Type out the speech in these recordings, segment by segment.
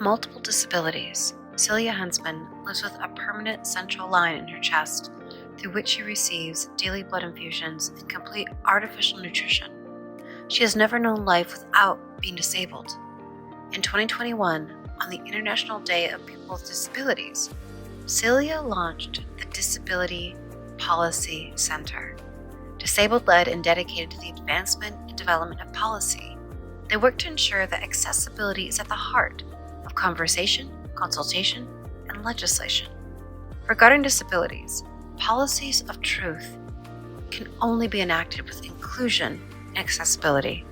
multiple disabilities, Celia Hensman lives with a permanent central line in her chest through which she receives daily blood infusions and complete artificial nutrition. She has never known life without being disabled. In 2021, on the International Day of People with Disabilities, Celia launched the Disability Policy Center, disabled-led and dedicated to the advancement and development of policy. They work to ensure that accessibility is at the heart of conversation, consultation, and legislation. Regarding disabilities, policies of truth can only be enacted with inclusion and accessibility.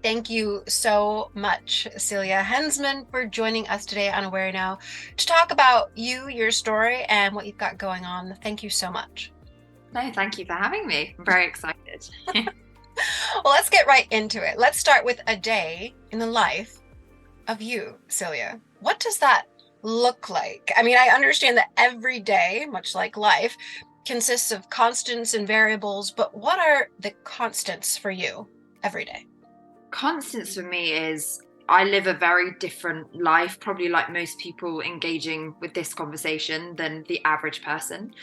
Thank you so much, Celia Hensman, for joining us today on AwareNow to talk about you, your story, and what you've got going on. Thank you so much. No, thank you for having me. I'm very excited. Well, let's get right into it. Let's start with a day in the life of you, Celia. What does that look like? I mean, I understand that every day, much like life, consists of constants and variables, but what are the constants for you every day? Constants for me is I live a very different life, probably like most people engaging with this conversation than the average person.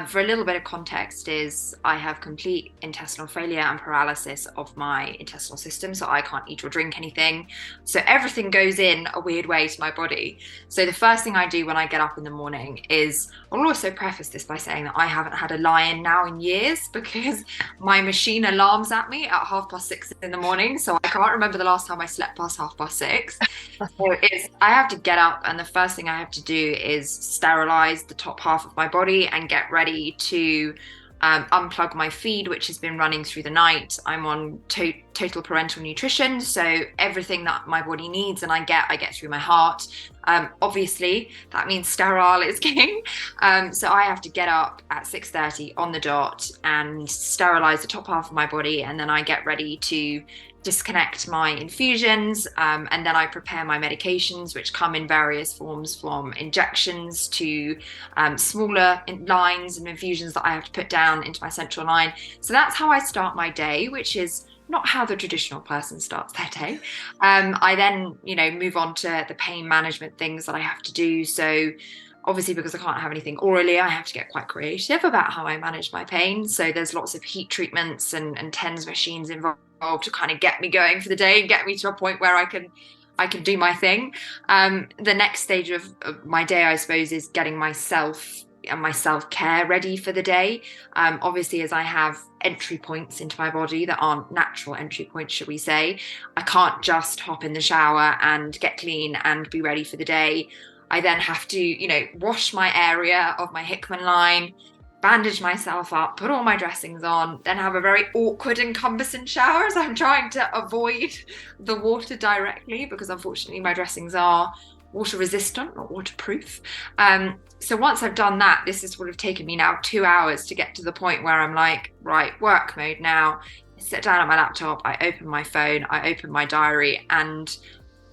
For a little bit of context is I have complete intestinal failure and paralysis of my intestinal system, so I can't eat or drink anything. So everything goes in a weird way to my body. So the first thing I do when I get up in the morning is, I'll also preface this by saying that I haven't had a lie-in now in years because my machine alarms at me at 6:30 in the morning. So I can't remember the last time I slept past 6:30. So I have to get up, and the first thing I have to do is sterilize the top half of my body and get ready to unplug my feed, which has been running through the night. I'm on total parental nutrition, so everything that my body needs and I get through my heart. Obviously, that means sterile is king. So I have to get up at 6:30 on the dot and sterilize the top half of my body, and then I get ready to disconnect my infusions, and then I prepare my medications, which come in various forms, from injections to smaller lines and infusions that I have to put down into my central line. So that's how I start my day, which is not how the traditional person starts their day. I then, move on to the pain management things that I have to do. So obviously, because I can't have anything orally, I have to get quite creative about how I manage my pain. So there's lots of heat treatments and TENS machines involved to kind of get me going for the day and get me to a point where I can do my thing. The next stage of my day, I suppose, is getting myself and my self-care ready for the day. Obviously, as I have entry points into my body that aren't natural entry points, should we say, I can't just hop in the shower and get clean and be ready for the day. I then have to, wash my area of my Hickman line, bandage myself up, put all my dressings on, then have a very awkward and cumbersome shower as I'm trying to avoid the water directly, because unfortunately my dressings are water resistant, not waterproof. So once I've done that, this has sort of taken me now 2 hours to get to the point where I'm like, right, work mode now. I sit down at my laptop, I open my phone, I open my diary, and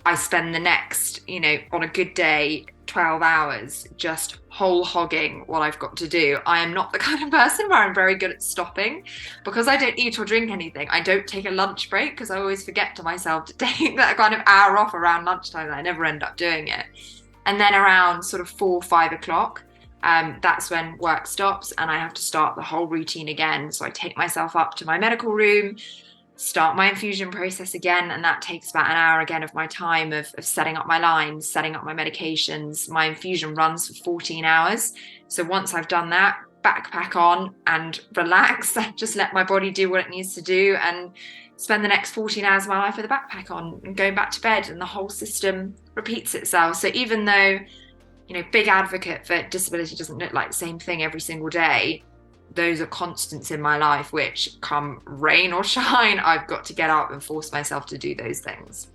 I spend the next, on a good day, 12 hours just whole hogging what I've got to do. I am not the kind of person where I'm very good at stopping. Because I don't eat or drink anything, I don't take a lunch break, because I always forget to myself to take that kind of hour off around lunchtime. I never end up doing it. And then around sort of 4, 5 o'clock, that's when work stops and I have to start the whole routine again. So I take myself up to my medical room, start my infusion process again, and that takes about an hour again of my time of setting up my lines, setting up my medications. My infusion runs for 14 hours. So once I've done that, backpack on and relax and just let my body do what it needs to do, and spend the next 14 hours of my life with a backpack on and going back to bed, and the whole system repeats itself. So even though, big advocate for disability doesn't look like the same thing every single day, those are constants in my life, which come rain or shine, I've got to get up and force myself to do those things.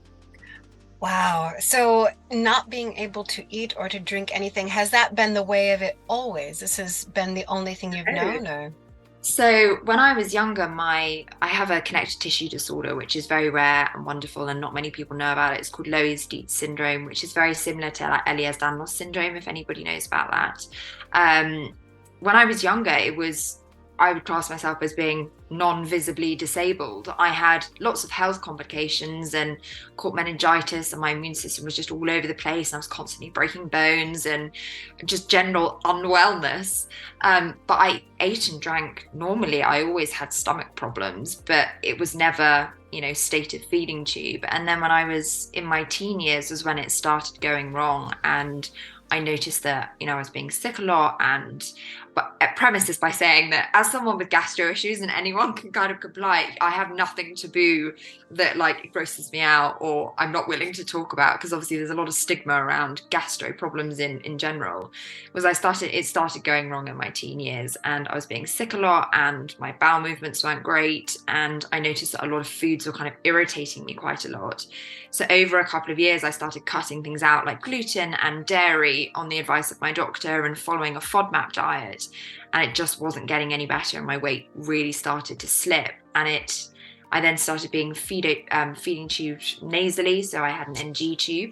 Wow. So not being able to eat or to drink anything, has that been the way of it always? This has been the only thing you've known, or? So when I was younger, I have a connective tissue disorder, which is very rare and wonderful, and not many people know about it. It's called Loeys-Dietz Syndrome, which is very similar to like Allié syndrome, if anybody knows about that. When I was younger, it was I would class myself as being non-visibly disabled. I had lots of health complications and caught meningitis, and my immune system was just all over the place, and I was constantly breaking bones and just general unwellness. But I ate and drank normally. I always had stomach problems, but it was never, stated feeding tube. And then when I was in my teen years was when it started going wrong, and I noticed that, I was being sick a lot. But I premise this by saying that as someone with gastro issues, and anyone can kind of comply, I have nothing taboo that like grosses me out or I'm not willing to talk about, because obviously there's a lot of stigma around gastro problems in general. It started going wrong in my teen years, and I was being sick a lot, and my bowel movements weren't great, and I noticed that a lot of foods were kind of irritating me quite a lot. So over a couple of years, I started cutting things out like gluten and dairy on the advice of my doctor, and following a FODMAP diet. And it just wasn't getting any better, and my weight really started to slip. And I then started being feeding tubed nasally, so I had an NG tube.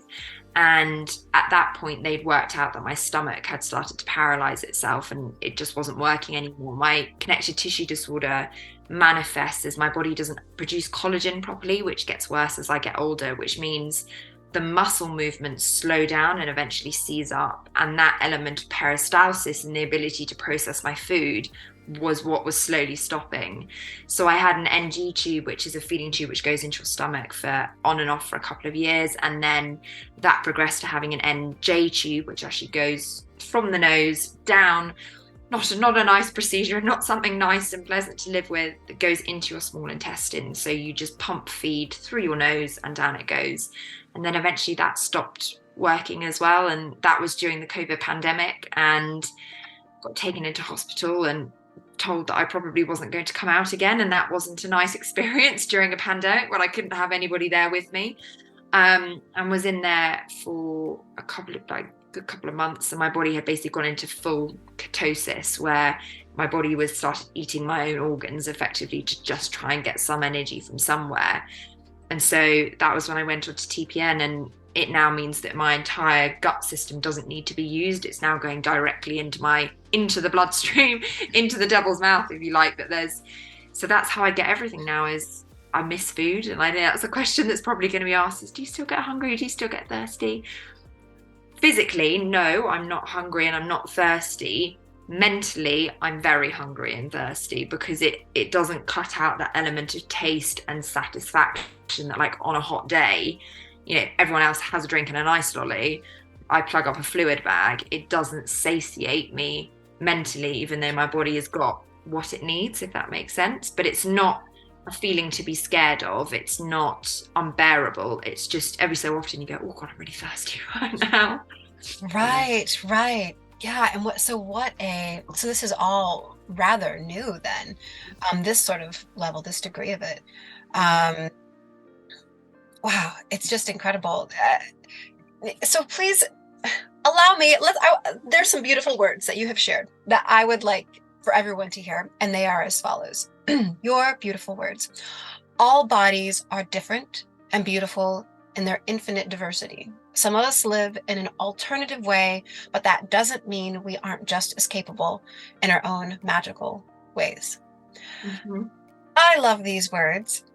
And at that point, they'd worked out that my stomach had started to paralyze itself, and it just wasn't working anymore. My connective tissue disorder manifests as my body doesn't produce collagen properly, which gets worse as I get older, which means the muscle movements slow down and eventually seize up. And that element of peristalsis and the ability to process my food was what was slowly stopping. So I had an NG tube, which is a feeding tube which goes into your stomach for on and off for a couple of years. And then that progressed to having an NJ tube, which actually goes from the nose down. Not a nice procedure, not something nice and pleasant to live with, that goes into your small intestine. So you just pump feed through your nose and down it goes. And then eventually that stopped working as well. And that was during the COVID pandemic, and got taken into hospital and told that I probably wasn't going to come out again. And that wasn't a nice experience during a pandemic when I couldn't have anybody there with me. And was in there for a couple of months, and my body had basically gone into full ketosis, where my body was started eating my own organs effectively to just try and get some energy from somewhere. And so that was when I went on to TPN, and it now means that my entire gut system doesn't need to be used. It's now going directly into the bloodstream, into the devil's mouth, if you like. So that's how I get everything now, is I miss food. And I know that's a question that's probably going to be asked, is do you still get hungry? Do you still get thirsty? Physically, no, I'm not hungry and I'm not thirsty. Mentally, I'm very hungry and thirsty, because it doesn't cut out that element of taste and satisfaction that, like, on a hot day, everyone else has a drink and an ice lolly. I plug up a fluid bag. It doesn't satiate me mentally, even though my body has got what it needs, if that makes sense. But it's not a feeling to be scared of. It's not unbearable. It's just every so often you go, oh God, I'm really thirsty right now. Right. Yeah. And so this is all rather new then, this sort of level, this degree of it. Wow, it's just incredible. So please allow me, there's some beautiful words that you have shared that I would like for everyone to hear, and they are as follows. Your beautiful words. All bodies are different and beautiful in their infinite diversity. Some of us live in an alternative way, but that doesn't mean we aren't just as capable in our own magical ways. Mm-hmm. I love these words.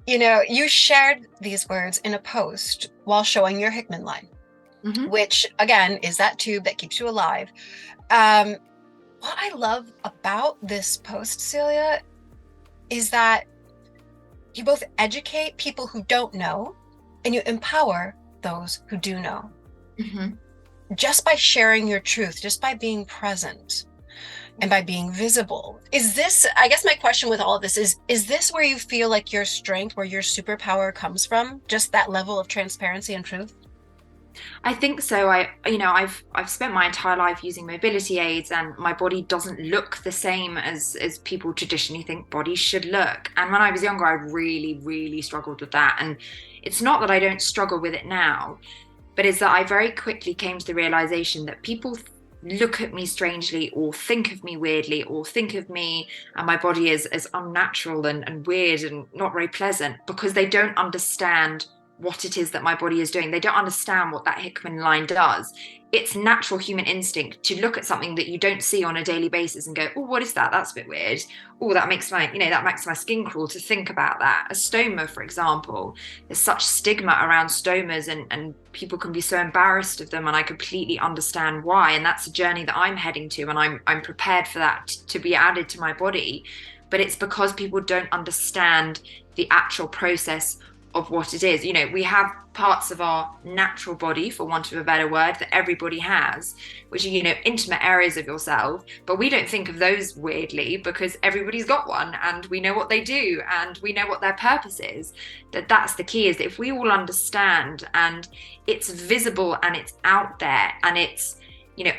You shared these words in a post while showing your Hickman line, mm-hmm. which again is that tube that keeps you alive. What I love about this post, Celia, is that you both educate people who don't know, and you empower those who do know. Mm-hmm. Just by sharing your truth, just by being present and by being visible. Is this, I guess my question with all of this is this where you feel like your strength, where your superpower comes from? Just that level of transparency and truth? I think so. I've spent my entire life using mobility aids, and my body doesn't look the same as people traditionally think bodies should look. And when I was younger, I really, really struggled with that. And it's not that I don't struggle with it now, but it's that I very quickly came to the realization that people look at me strangely, or think of me weirdly, or think of me and my body as unnatural and weird and not very pleasant, because they don't understand what it is that my body is doing. They don't understand what that Hickman line does. It's natural human instinct to look at something that you don't see on a daily basis and go, oh, what is that? That's a bit weird. Oh, that makes my, that makes my skin crawl to think about that. A stoma, for example, there's such stigma around stomas, and people can be so embarrassed of them, and I completely understand why. And that's a journey that I'm heading to, and I'm prepared for that to be added to my body. But it's because people don't understand the actual process of what it is. We have parts of our natural body, for want of a better word, that everybody has, which are, intimate areas of yourself, but we don't think of those weirdly because everybody's got one, and we know what they do, and we know what their purpose is. That's the key, is that if we all understand, and it's visible and it's out there, and it's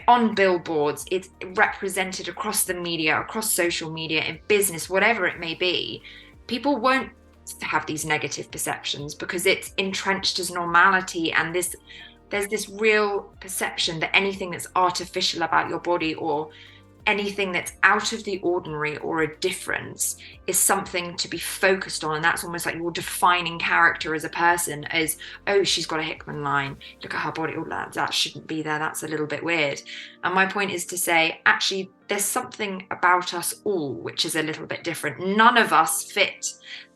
on billboards, it's represented across the media, across social media, in business, whatever it may be, people won't have these negative perceptions because it's entrenched as normality. And there's this real perception that anything that's artificial about your body, or anything that's out of the ordinary or a difference, is something to be focused on. And that's almost like your defining character as a person, as, oh, she's got a Hickman line, look at her body, oh, that shouldn't be there, that's a little bit weird. And my point is to say, actually, there's something about us all which is a little bit different. None of us fit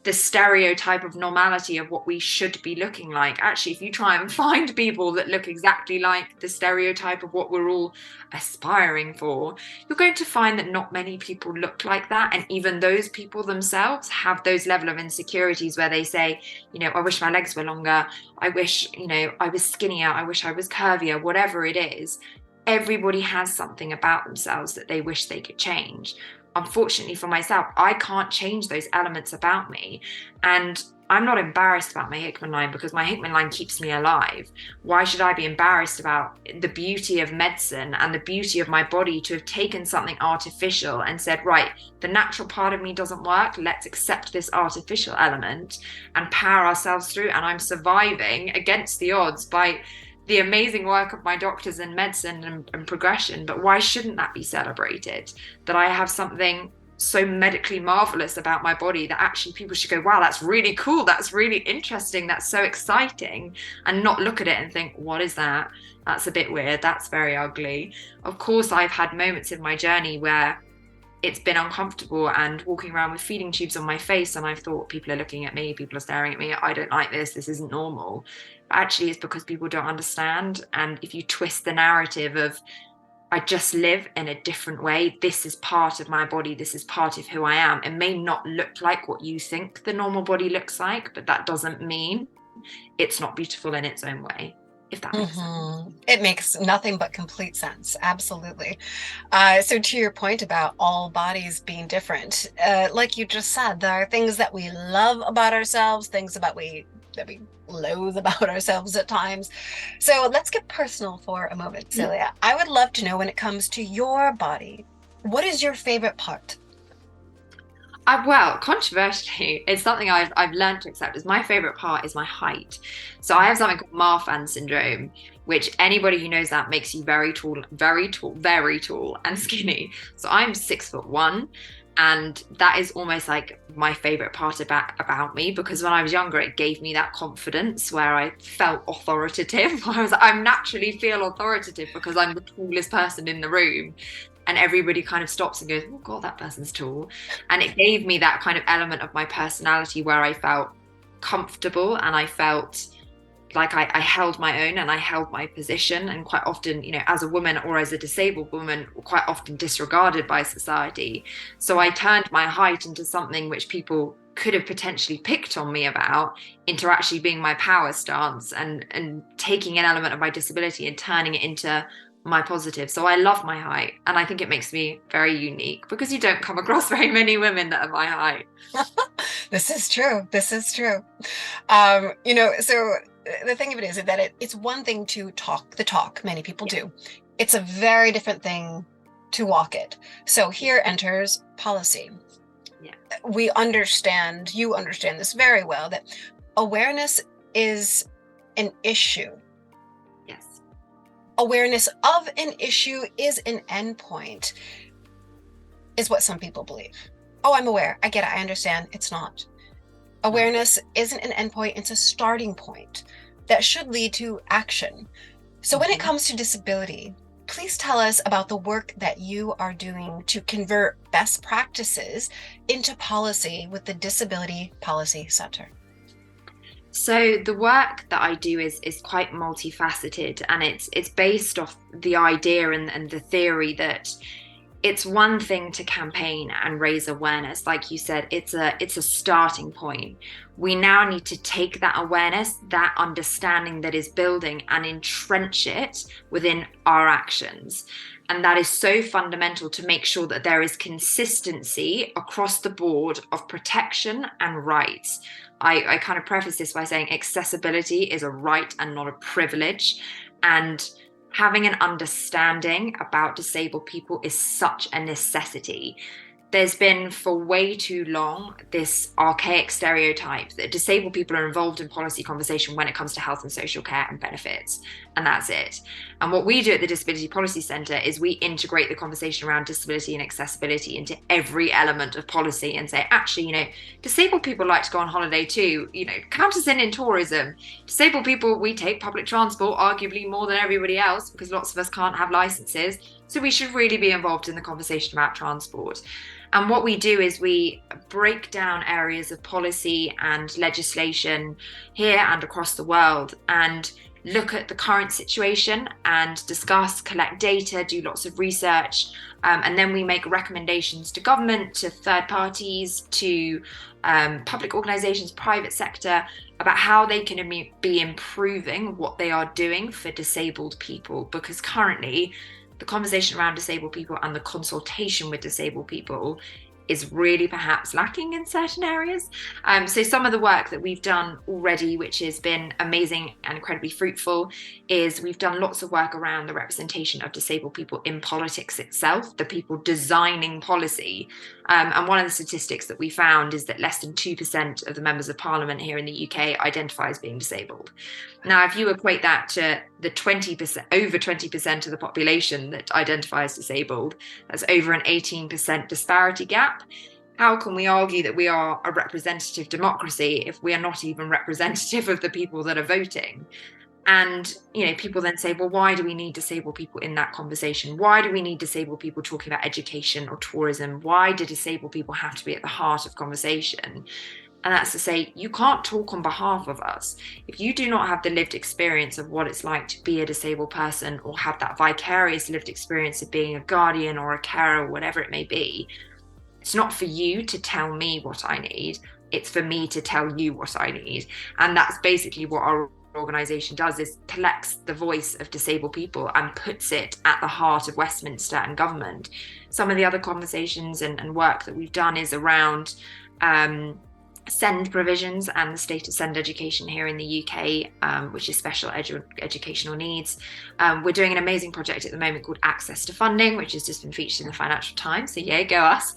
the stereotype of normality of what we should be looking like. Actually, if you try and find people that look exactly like the stereotype of what we're all aspiring for, you're going to find that not many people look like that. And even those people themselves have those level of insecurities where they say, I wish my legs were longer, I wish, I was skinnier, I wish I was curvier, whatever it is. Everybody has something about themselves that they wish they could change. Unfortunately for myself, I can't change those elements about me. And I'm not embarrassed about my Hickman line because my Hickman line keeps me alive. Why should I be embarrassed about the beauty of medicine and the beauty of my body to have taken something artificial and said, right, the natural part of me doesn't work, let's accept this artificial element and power ourselves through. And I'm surviving against the odds by the amazing work of my doctors in medicine and progression. But why shouldn't that be celebrated? That I have something so medically marvelous about my body that actually people should go, wow, that's really cool, that's really interesting, that's so exciting, and not look at it and think, what is that? That's a bit weird, that's very ugly. Of course, I've had moments in my journey where it's been uncomfortable, and walking around with feeding tubes on my face, and I've thought, people are looking at me, people are staring at me, I don't like this isn't normal. But actually, it's because people don't understand. And if you twist the narrative of, I just live in a different way, this is part of my body, this is part of who I am, it may not look like what you think the normal body looks like, but that doesn't mean it's not beautiful in its own way, if that makes sense. It makes nothing but complete sense. Absolutely. So to your point about all bodies being different, like you just said, there are things that we love about ourselves, things that we loathe about ourselves at times. So let's get personal for a moment, Celia. I would love to know, when it comes to your body, what is your favorite part? Well, controversially, it's something I've learned to accept. Is my favorite part is my height. So I have something called Marfans syndrome, which anybody who knows that makes you very tall, and skinny. So I'm 6'1", and that is almost like my favorite part about me, because when I was younger, it gave me that confidence where I felt authoritative. I naturally feel authoritative because I'm the tallest person in the room. And everybody kind of stops and goes, oh God, that person's tall. And it gave me that kind of element of my personality where I felt comfortable, and I felt like I held my own and I held my position. And quite often, as a woman or as a disabled woman, quite often disregarded by society. So I turned my height into something which people could have potentially picked on me about, into actually being my power stance, and taking an element of my disability and turning it into my positive. So I love my height, and I think it makes me very unique, because you don't come across very many women that are my height. This is true. So the thing of it is that it's one thing to talk the talk, many people do. It's a very different thing to walk it. So here enters policy. Yeah. You understand this very well, that awareness is an issue. Yes. Awareness of an issue is an endpoint, is what some people believe. Oh, I'm aware. I get it. I understand. It's not. Awareness isn't an endpoint, it's a starting point that should lead to action. So when it comes to disability, please tell us about the work that you are doing to convert best practices into policy with the Disability Policy Center. So the work that I do is quite multifaceted, and it's based off the idea and the theory that it's one thing to campaign and raise awareness. Like you said, it's a starting point. We now need to take that awareness, that understanding that is building, and entrench it within our actions. And that is so fundamental to make sure that there is consistency across the board of protection and rights. I kind of preface this by saying accessibility is a right and not a privilege. And having an understanding about disabled people is such a necessity. There's been for way too long this archaic stereotype that disabled people are involved in policy conversation when it comes to health and social care and benefits, and that's it. And what we do at the Disability Policy Centre is we integrate the conversation around disability and accessibility into every element of policy and say, actually, disabled people like to go on holiday too, count us in tourism. Disabled people, we take public transport arguably more than everybody else because lots of us can't have licenses. So we should really be involved in the conversation about transport. And what we do is we break down areas of policy and legislation here and across the world and look at the current situation and discuss, collect data, do lots of research. And then we make recommendations to government, to third parties, to public organizations, private sector, about how they can be improving what they are doing for disabled people. Because currently, the conversation around disabled people and the consultation with disabled people is really perhaps lacking in certain areas. So some of the work that we've done already, which has been amazing and incredibly fruitful, is we've done lots of work around the representation of disabled people in politics itself, the people designing policy. And one of the statistics that we found is that less than 2% of the members of parliament here in the UK identify as being disabled. Now, if you equate that to the 20%, over 20% of the population that identifies disabled, that's over an 18% disparity gap. How can we argue that we are a representative democracy if we are not even representative of the people that are voting? And, people then say, well, why do we need disabled people in that conversation? Why do we need disabled people talking about education or tourism? Why do disabled people have to be at the heart of conversation? And that's to say, you can't talk on behalf of us. If you do not have the lived experience of what it's like to be a disabled person or have that vicarious lived experience of being a guardian or a carer or whatever it may be, it's not for you to tell me what I need. It's for me to tell you what I need. And that's basically what our organisation does, is collects the voice of disabled people and puts it at the heart of Westminster and government. Some of the other conversations and work that we've done is around SEND provisions and the state of SEND education here in the UK, which is special educational needs. We're doing an amazing project at the moment called Access to Funding, which has just been featured in the Financial Times, so yay, go us,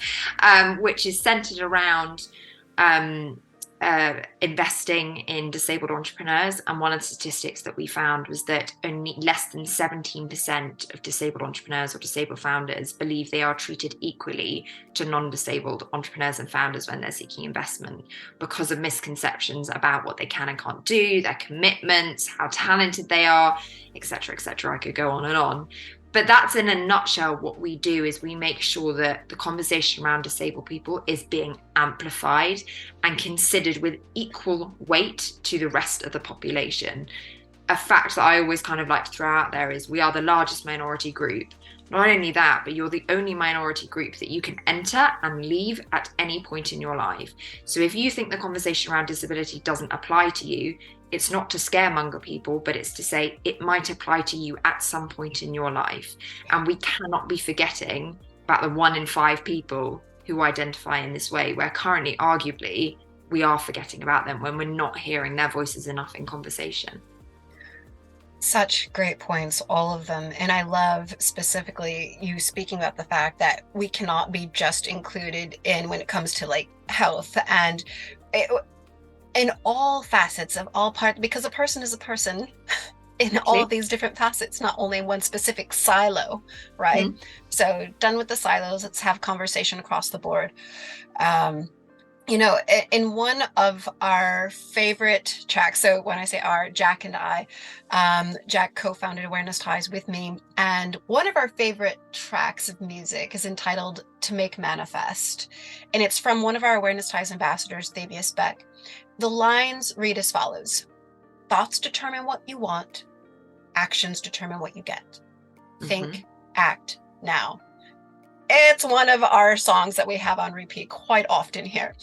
which is centred around investing in disabled entrepreneurs. And one of the statistics that we found was that only less than 17% of disabled entrepreneurs or disabled founders believe they are treated equally to non-disabled entrepreneurs and founders when they're seeking investment, because of misconceptions about what they can and can't do, their commitments, how talented they are, etc., etc. I could go on and on. But that's in a nutshell what we do, is we make sure that the conversation around disabled people is being amplified and considered with equal weight to the rest of the population. A fact that I always kind of like to throw out there is we are the largest minority group. Not only that, but you're the only minority group that you can enter and leave at any point in your life. So if you think the conversation around disability doesn't apply to you, it's not to scaremonger people, but it's to say it might apply to you at some point in your life. And we cannot be forgetting about the 1 in 5 people who identify in this way, where currently, arguably, we are forgetting about them when we're not hearing their voices enough in conversation. Such great points, all of them. And I love specifically you speaking about the fact that we cannot be just included in when it comes to health and in all facets of all parts, because a person is a person in all of these different facets, not only in one specific silo, right? Mm-hmm. So done with the silos, let's have conversation across the board. In one of our favorite tracks, so when I say our, Jack and I, Jack co-founded Awareness Ties with me, and one of our favorite tracks of music is entitled To Make Manifest, and it's from one of our Awareness Ties ambassadors, Thavius Beck. The lines read as follows: thoughts determine what you want, actions determine what you get. Think, act, now. It's one of our songs that we have on repeat quite often here.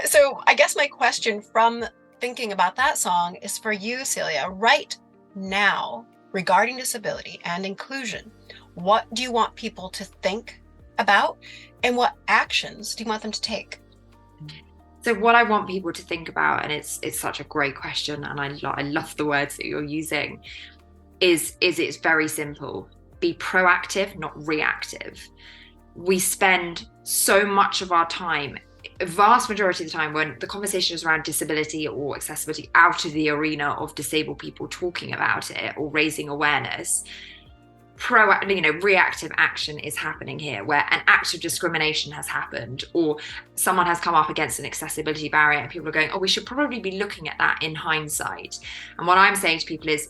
So I guess my question from thinking about that song is for you, Celia, right now, regarding disability and inclusion. What do you want people to think about, and what actions do you want them to take? So what I want people to think about, and it's such a great question, and I love the words that you're using, is it's very simple. Be proactive, not reactive. We spend so much of our time, a vast majority of the time, when the conversation is around disability or accessibility, out of the arena of disabled people talking about it or raising awareness. Reactive action is happening here, where an act of discrimination has happened, or someone has come up against an accessibility barrier, and people are going, oh, we should probably be looking at that in hindsight. And what I'm saying to people is,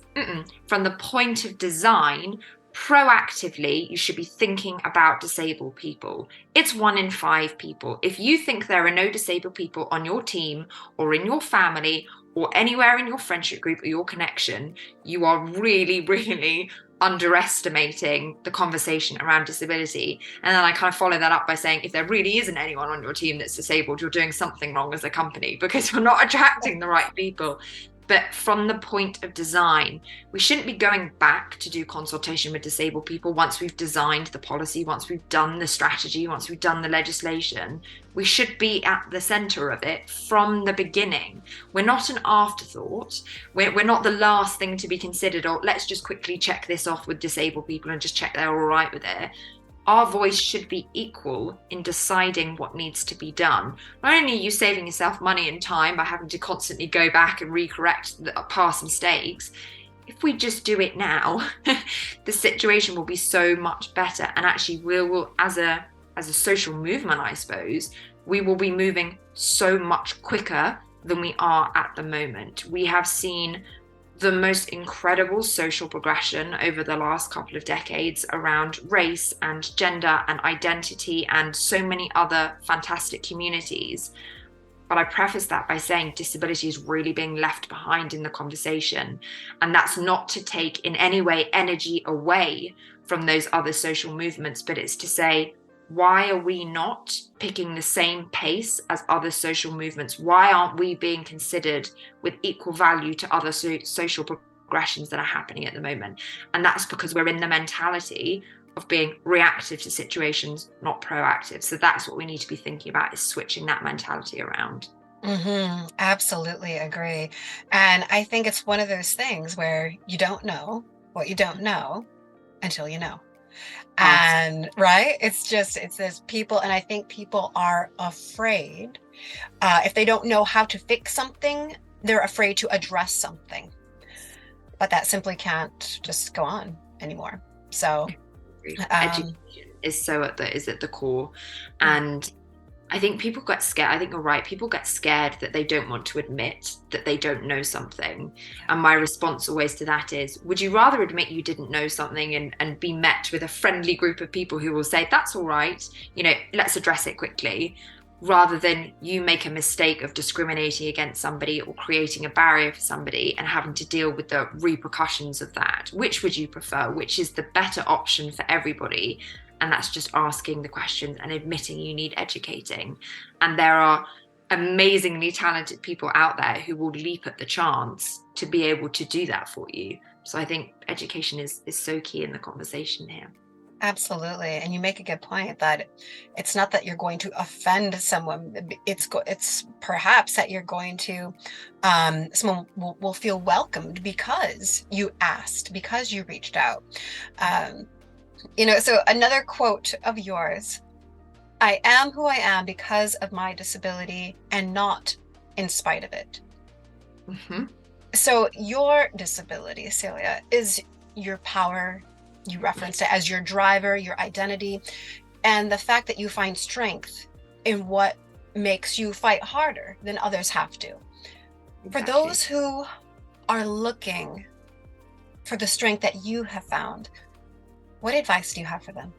from the point of design, proactively, you should be thinking about disabled people. It's 1 in 5 people. If you think there are no disabled people on your team or in your family or anywhere in your friendship group or your connection, you are really, really underestimating the conversation around disability. And then I kind of follow that up by saying, if there really isn't anyone on your team that's disabled, you're doing something wrong as a company, because you're not attracting the right people. But from the point of design, we shouldn't be going back to do consultation with disabled people once we've designed the policy, once we've done the strategy, once we've done the legislation. We should be at the center of it from the beginning. We're not an afterthought. We're not the last thing to be considered, or let's just quickly check this off with disabled people and just check they're all right with it. Our voice should be equal in deciding what needs to be done. Not only are you saving yourself money and time by having to constantly go back and recorrect the past mistakes, if we just do it now, the situation will be so much better. And actually, we'll as a social movement, I suppose, we will be moving so much quicker than we are at the moment. We have seen the most incredible social progression over the last couple of decades around race and gender and identity and so many other fantastic communities. But I preface that by saying disability is really being left behind in the conversation. And that's not to take in any way energy away from those other social movements, but it's to say, why are we not picking the same pace as other social movements? Why aren't we being considered with equal value to other social progressions that are happening at the moment? And that's because we're in the mentality of being reactive to situations, not proactive. So that's what we need to be thinking about, is switching that mentality around. Absolutely agree. And I think it's one of those things where you don't know what you don't know until you know. And right, it's this people, and I think people are afraid, if they don't know how to fix something, they're afraid to address something, but that simply can't just go on anymore. So education is at the core. And I think people get scared. I think you're right. People get scared that they don't want to admit that they don't know something. And my response always to that is, would you rather admit you didn't know something and be met with a friendly group of people who will say, that's all right, let's address it quickly, rather than you make a mistake of discriminating against somebody or creating a barrier for somebody and having to deal with the repercussions of that? Which would you prefer? Which is the better option for everybody? And that's just asking the questions and admitting you need educating. And there are amazingly talented people out there who will leap at the chance to be able to do that for you. So I think education is so key in the conversation here. Absolutely. And you make a good point that it's not that you're going to offend someone. It's perhaps that you're going to, someone will feel welcomed because you asked, because you reached out. So another quote of yours: I am who I am because of my disability and not in spite of it. So your disability, Celia, is your power. You referenced it as your driver, your identity, and the fact that you find strength in what makes you fight harder than others have to. For Exactly. those who are looking for the strength that you have found, what advice do you have for them?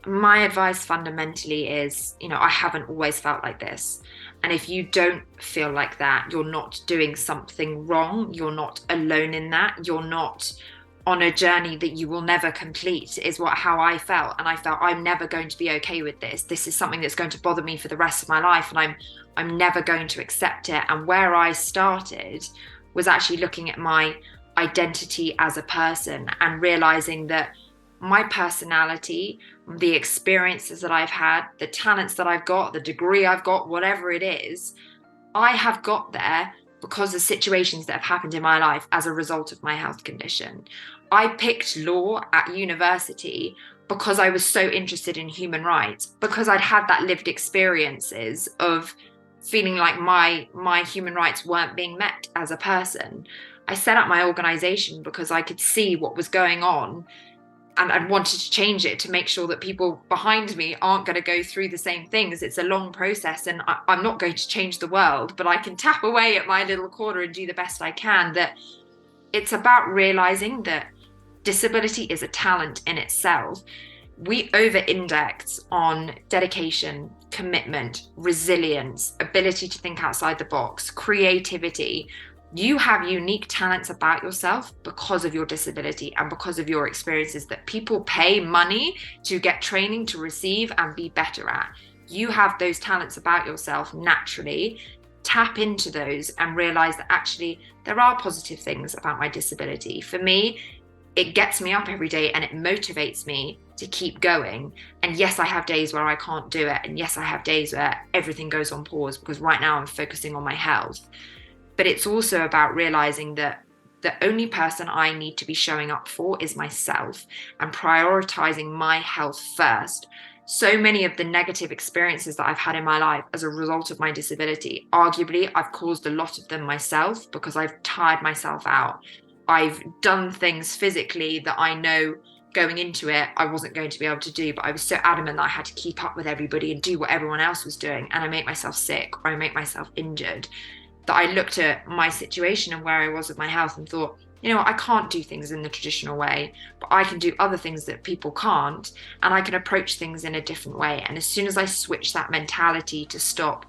My advice fundamentally is, I haven't always felt like this. And if you don't feel like that, you're not doing something wrong. You're not alone in that. You're not on a journey that you will never complete, is how I felt. And I felt I'm never going to be okay with this. This is something that's going to bother me for the rest of my life, and I'm never going to accept it. And where I started was actually looking at my identity as a person and realizing that my personality, the experiences that I've had, the talents that I've got, the degree I've got, whatever it is, I have got there because of situations that have happened in my life as a result of my health condition. I picked law at university because I was so interested in human rights, because I'd had that lived experiences of feeling like my human rights weren't being met as a person. I set up my organization because I could see what was going on, and I wanted to change it to make sure that people behind me aren't going to go through the same things. It's a long process, and I'm not going to change the world, but I can tap away at my little corner and do the best I can. That it's about realizing that disability is a talent in itself. We over-index on dedication, commitment, resilience, ability to think outside the box, creativity. You have unique talents about yourself because of your disability and because of your experiences that people pay money to get training to receive and be better at. You have those talents about yourself naturally. Tap into those and realize that actually there are positive things about my disability. For me, it gets me up every day and it motivates me to keep going. And yes, I have days where I can't do it. And yes, I have days where everything goes on pause because right now I'm focusing on my health. But it's also about realizing that the only person I need to be showing up for is myself, and prioritizing my health first. So many of the negative experiences that I've had in my life as a result of my disability, arguably, I've caused a lot of them myself because I've tired myself out. I've done things physically that I know going into it I wasn't going to be able to do, but I was so adamant that I had to keep up with everybody and do what everyone else was doing, and I make myself sick or I make myself injured. That I looked at my situation and where I was with my health and thought, I can't do things in the traditional way, but I can do other things that people can't, and I can approach things in a different way. And as soon as I switched that mentality to stop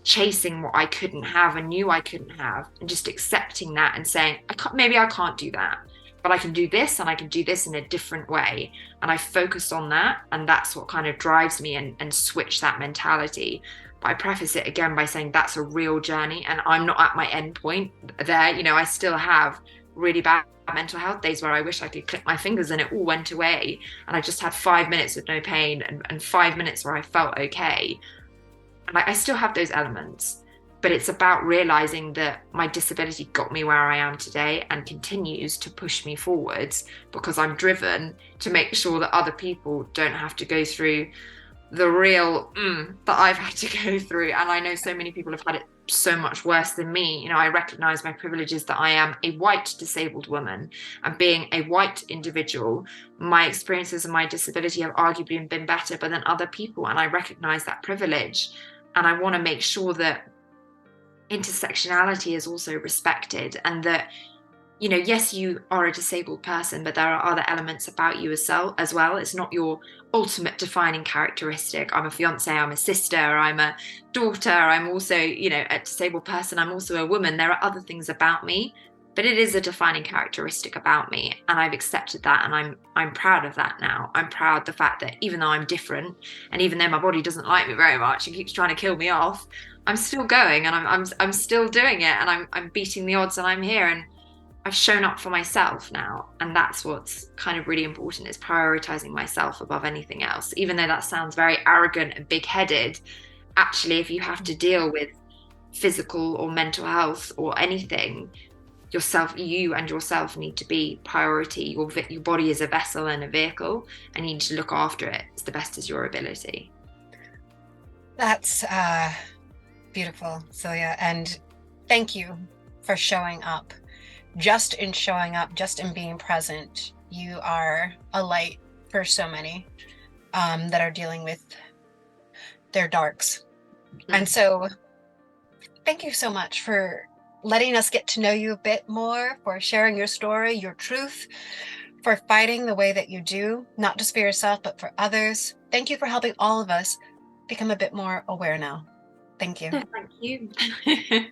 chasing what I couldn't have and knew I couldn't have, and just accepting that and saying, maybe I can't do that, but I can do this, and I can do this in a different way. And I focused on that, and that's what kind of drives me and switch that mentality. But I preface it again by saying that's a real journey, and I'm not at my end point there. I still have really bad mental health days where I wish I could click my fingers and it all went away, and I just had 5 minutes with no pain and 5 minutes where I felt okay. And I still have those elements, but it's about realizing that my disability got me where I am today and continues to push me forwards, because I'm driven to make sure that other people don't have to go through the real that I've had to go through. And I know so many people have had it so much worse than me. I recognize my privileges, that I am a white disabled woman, and being a white individual, my experiences of my disability have arguably been better than other people, and I recognize that privilege. And I want to make sure that intersectionality is also respected, and that yes, you are a disabled person, but there are other elements about you as well. It's not your ultimate defining characteristic. I'm a fiance, I'm a sister, I'm a daughter, I'm also, a disabled person, I'm also a woman. There are other things about me, but it is a defining characteristic about me, and I've accepted that, and I'm proud of that now. I'm proud the fact that even though I'm different, and even though my body doesn't like me very much and keeps trying to kill me off, I'm still going, and I'm still doing it, and I'm beating the odds, and I'm here, and I've shown up for myself now. And that's what's kind of really important, is prioritizing myself above anything else. Even though that sounds very arrogant and big-headed, actually, if you have to deal with physical or mental health or anything, you and yourself need to be priority. Your body is a vessel and a vehicle, and you need to look after it as the best as your ability. That's beautiful, Celia. And thank you for showing up. Just in showing up, just in being present, you are a light for so many that are dealing with their darks And so thank you so much for letting us get to know you a bit more, for sharing your story, your truth, for fighting the way that you do, not just for yourself, but for others. Thank you for helping all of us become a bit more aware now. Thank you. Thank you.